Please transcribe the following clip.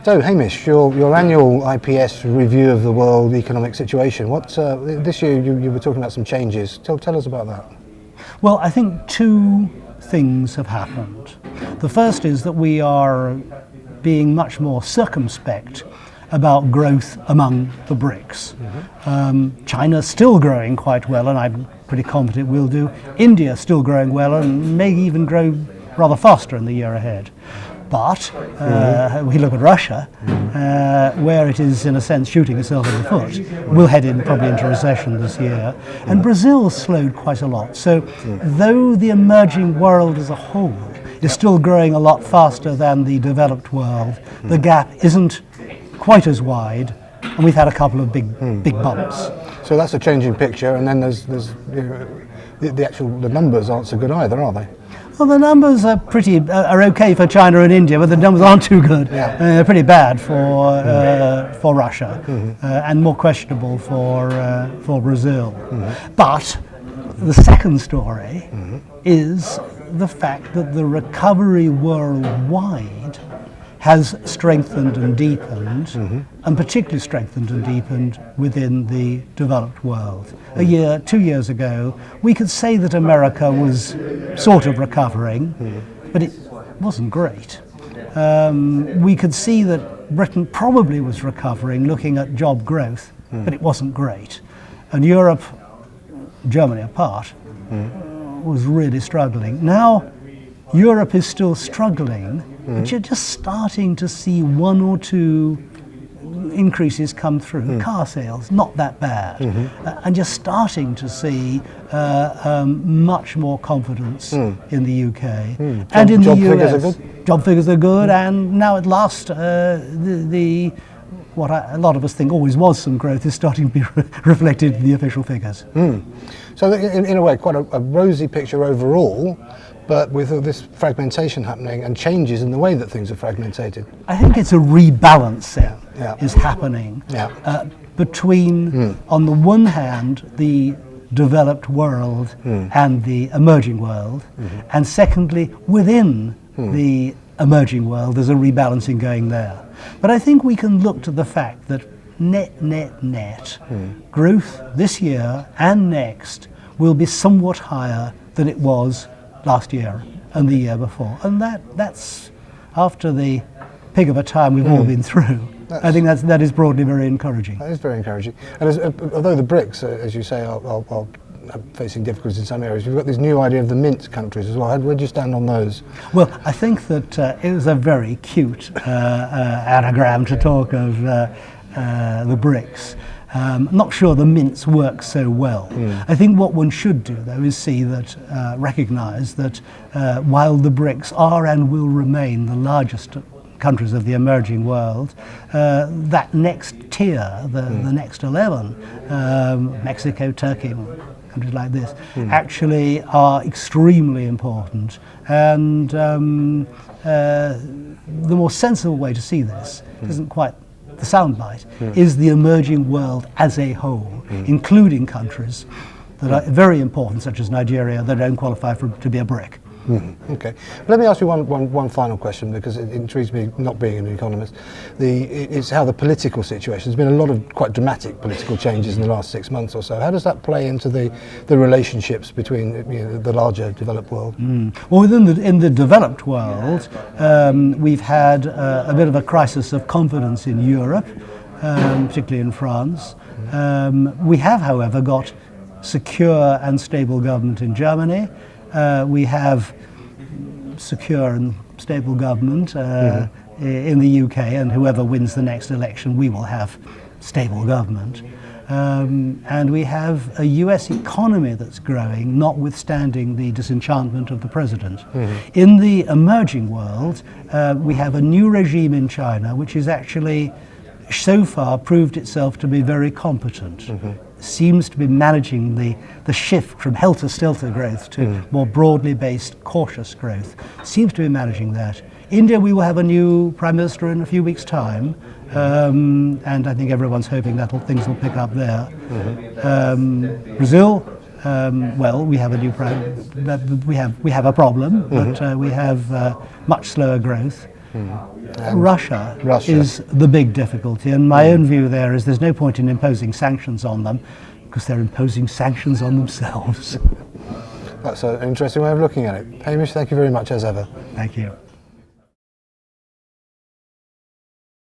So, Hamish, your annual IPS review of the world economic situation. This year you were talking about some changes. Tell us about that. Well, I think two things have happened. The first is that we are being much more circumspect about growth among the BRICS. China's still growing quite well, and I'm pretty confident will do. India still growing well and may even grow rather faster in the year ahead. But we look at Russia, where it is in a sense shooting itself in the foot. We'll head probably into recession this year. And Brazil slowed quite a lot. So though the emerging world as a whole is still growing a lot faster than the developed world, the gap isn't quite as wide, and we've had a couple of big bumps. So that's a changing picture, and then there's the numbers aren't so good either, are they? Well, the numbers are okay for China and India, but the numbers aren't too good. Yeah. They're pretty bad for Russia, and more questionable for Brazil. But the second story is the fact that the recovery worldwide has strengthened and deepened, and particularly strengthened and deepened within the developed world. 2 years ago, we could say that America was sort of recovering, but it wasn't great. We could see that Britain probably was recovering, looking at job growth, but it wasn't great. And Europe, Germany apart, was really struggling. Now, Europe is still struggling, but you're just starting to see one or two increases come through. Car sales, not that bad. And you're starting to see much more confidence in the UK. And in the US. Job figures are good? Job figures are good, and now at last what a lot of us think always was some growth is starting to be reflected in the official figures. So in a way, quite a rosy picture overall, but with all this fragmentation happening and changes in the way that things are fragmented. I think it's a rebalancing is happening between, on the one hand, the developed world and the emerging world, and secondly, within the emerging world, there's a rebalancing going there. But I think we can look to the fact that net, growth this year and next will be somewhat higher than it was last year and the year before. And that's after the pig of a time we've all been through. I think that is broadly very encouraging. That is very encouraging. And although the BRICS, as you say, are facing difficulties in some areas, we've got this new idea of the mint countries as well. Where do you stand on those? Well, I think that it was a very cute anagram to talk of the BRICS. Not sure the mints work so well. I think what one should do, though, is see that, recognise that while the BRICS are and will remain the largest countries of the emerging world, that next tier, the next 11, Mexico, Turkey, countries like this, actually are extremely important. And the more sensible way to see this isn't quite the soundbite, is the emerging world as a whole, including countries that are very important, such as Nigeria, that don't qualify to be a BRIC. Okay. Let me ask you one final question, because it intrigues me, not being an economist. It's how the political situation, there's been a lot of quite dramatic political changes in the last 6 months or so. How does that play into the relationships between the larger developed world? Well, in the developed world, we've had a bit of a crisis of confidence in Europe, particularly in France. We have, however, got secure and stable government in Germany. We have secure and stable government in the UK, and whoever wins the next election, we will have stable government. And we have a US economy that's growing, notwithstanding the disenchantment of the president. In the emerging world, we have a new regime in China, which is actually so far proved itself to be very competent. Seems to be managing the shift from helter-skelter growth to more broadly based, cautious growth. Seems to be managing that. India, we will have a new Prime Minister in a few weeks' time, and I think everyone's hoping that things will pick up there. Brazil, well, we have a new we have a problem, but we have much slower growth. Russia Russia. is the big difficulty, and my own view there is there's no point in imposing sanctions on them because they're imposing sanctions on themselves. That's an interesting way of looking at it. Hamish, thank you very much as ever. Thank you.